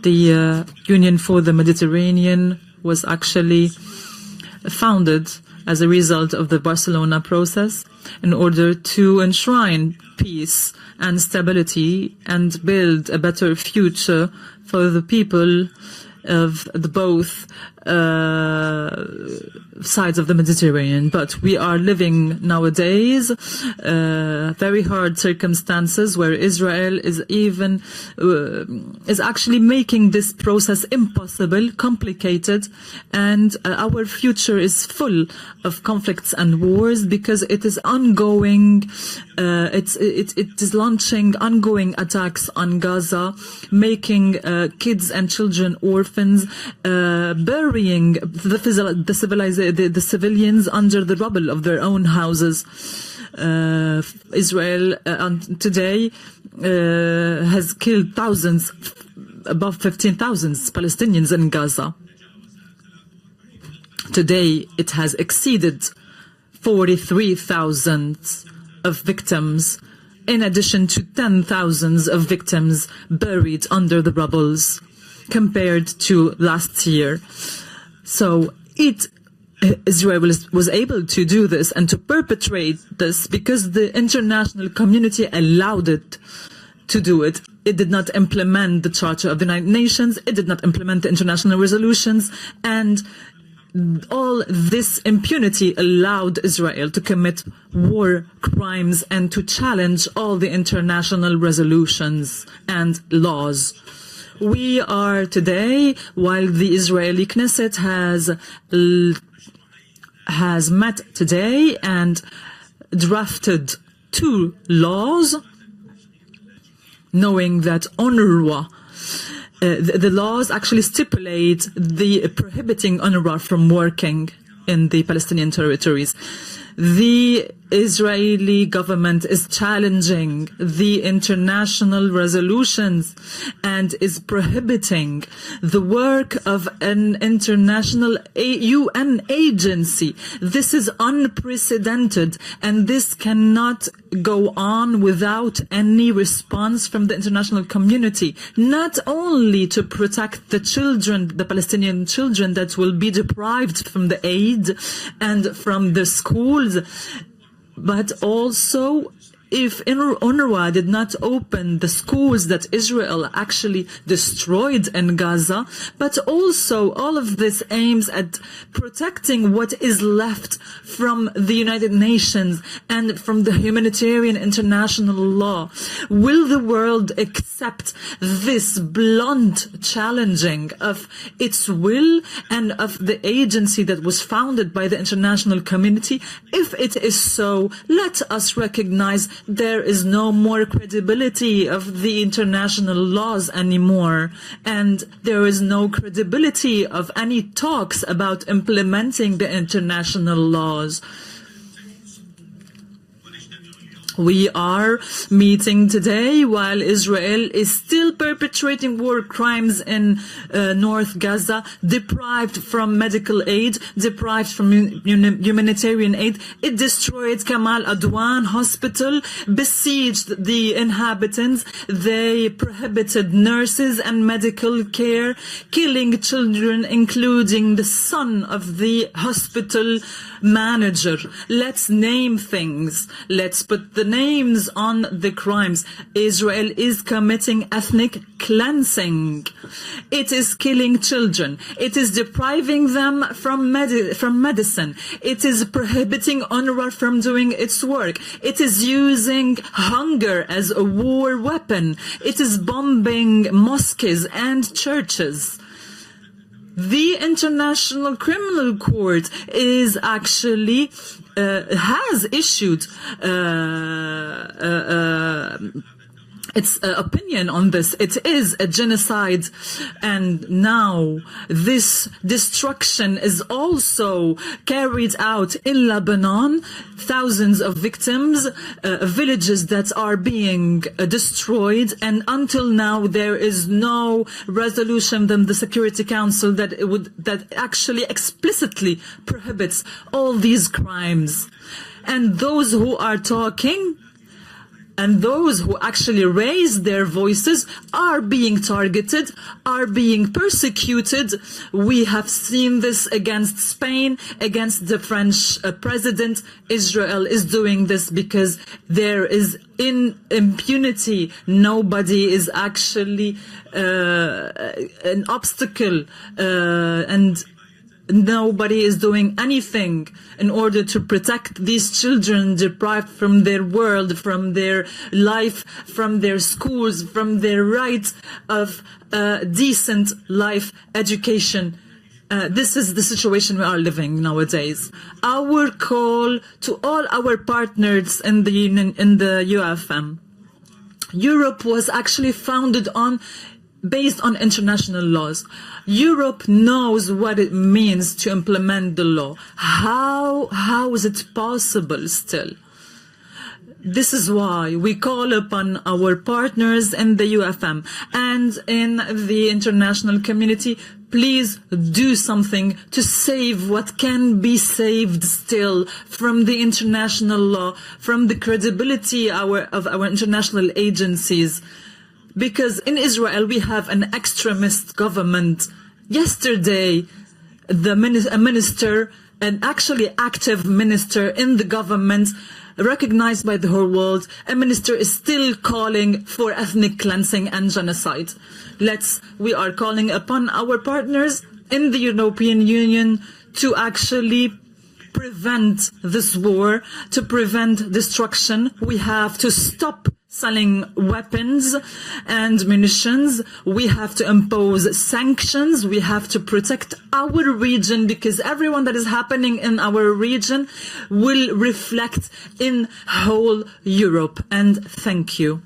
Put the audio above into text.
The Union for the Mediterranean was actually founded as a result of the Barcelona process in order to enshrine peace and stability and build a better future for the people of the both sides of the Mediterranean. But we are living nowadays very hard circumstances where Israel is actually making this process impossible, complicated, and our future is full of conflicts and wars because it is ongoing. It is launching ongoing attacks on Gaza, making kids and children orphans, burying the civilians under the rubble of their own houses. Israel today has killed thousands, above 15,000 Palestinians in Gaza. Today it has exceeded 43,000 of victims, in addition to 10,000 of victims buried under the rubbles compared to last year. So Israel was able to do this and to perpetrate this because the international community allowed it to do it. It did not implement the Charter of the United Nations. It did not implement the international resolutions. And all this impunity allowed Israel to commit war crimes and to challenge all the international resolutions and laws. We are today, while the Israeli Knesset has met today and drafted 2 laws, knowing that UNRWA, the laws actually stipulate the prohibiting UNRWA from working in the Palestinian territories. The Israeli government is challenging the international resolutions and is prohibiting the work of an international UN agency. This is unprecedented, and this cannot go on without any response from the international community, not only to protect the children, the Palestinian children that will be deprived from the aid and from the schools, but also if UNRWA did not open the schools that Israel actually destroyed in Gaza, but also all of this aims at protecting what is left from the United Nations and from the humanitarian international law. Will the world accept this blunt challenging of its will and of the agency that was founded by the international community? If it is so, let us recognize there is no more credibility of the international laws anymore, and there is no credibility of any talks about implementing the international laws. We are meeting today while Israel is still perpetrating war crimes in North Gaza, deprived from medical aid, deprived from humanitarian aid. It destroyed Kamal Adwan Hospital, besieged the inhabitants. They prohibited nurses and medical care, killing children, including the son of the hospital manager. Let's name things. Let's put the names on the crimes. Israel is committing ethnic cleansing. It is killing children. It is depriving them from medicine. It is prohibiting UNRWA from doing its work. It is using hunger as a war weapon. It is bombing mosques and churches. The International Criminal Court is actually has issued its opinion on this. It is a genocide, and now this destruction is also carried out in Lebanon. Thousands of victims, villages that are being destroyed, and until now there is no resolution from the Security Council that actually explicitly prohibits all these crimes. And those who are talking And those who actually raise their voices are being targeted, are being persecuted. We have seen this against Spain, against the French president. Israel is doing this because there is impunity. Nobody is actually an obstacle, and nobody is doing anything in order to protect these children deprived from their world, from their life, from their schools, from their right of decent life education. This is the situation we are living nowadays. Our call to all our partners in the UFM. Europe was actually founded based on international laws. Europe knows what it means to implement the law. How is it possible still? This is why we call upon our partners in the UFM and in the international community. Please do something to save what can be saved still from the international law, from the credibility of our international agencies. Because in Israel, we have an extremist government. Yesterday, a minister, an actually active minister in the government, recognized by the whole world, a minister is still calling for ethnic cleansing and genocide. We are calling upon our partners in the European Union to actually prevent this war, to prevent destruction. We have to stop selling weapons and munitions. We have to impose sanctions. We have to protect our region, because everyone that is happening in our region will reflect in whole Europe. And thank you.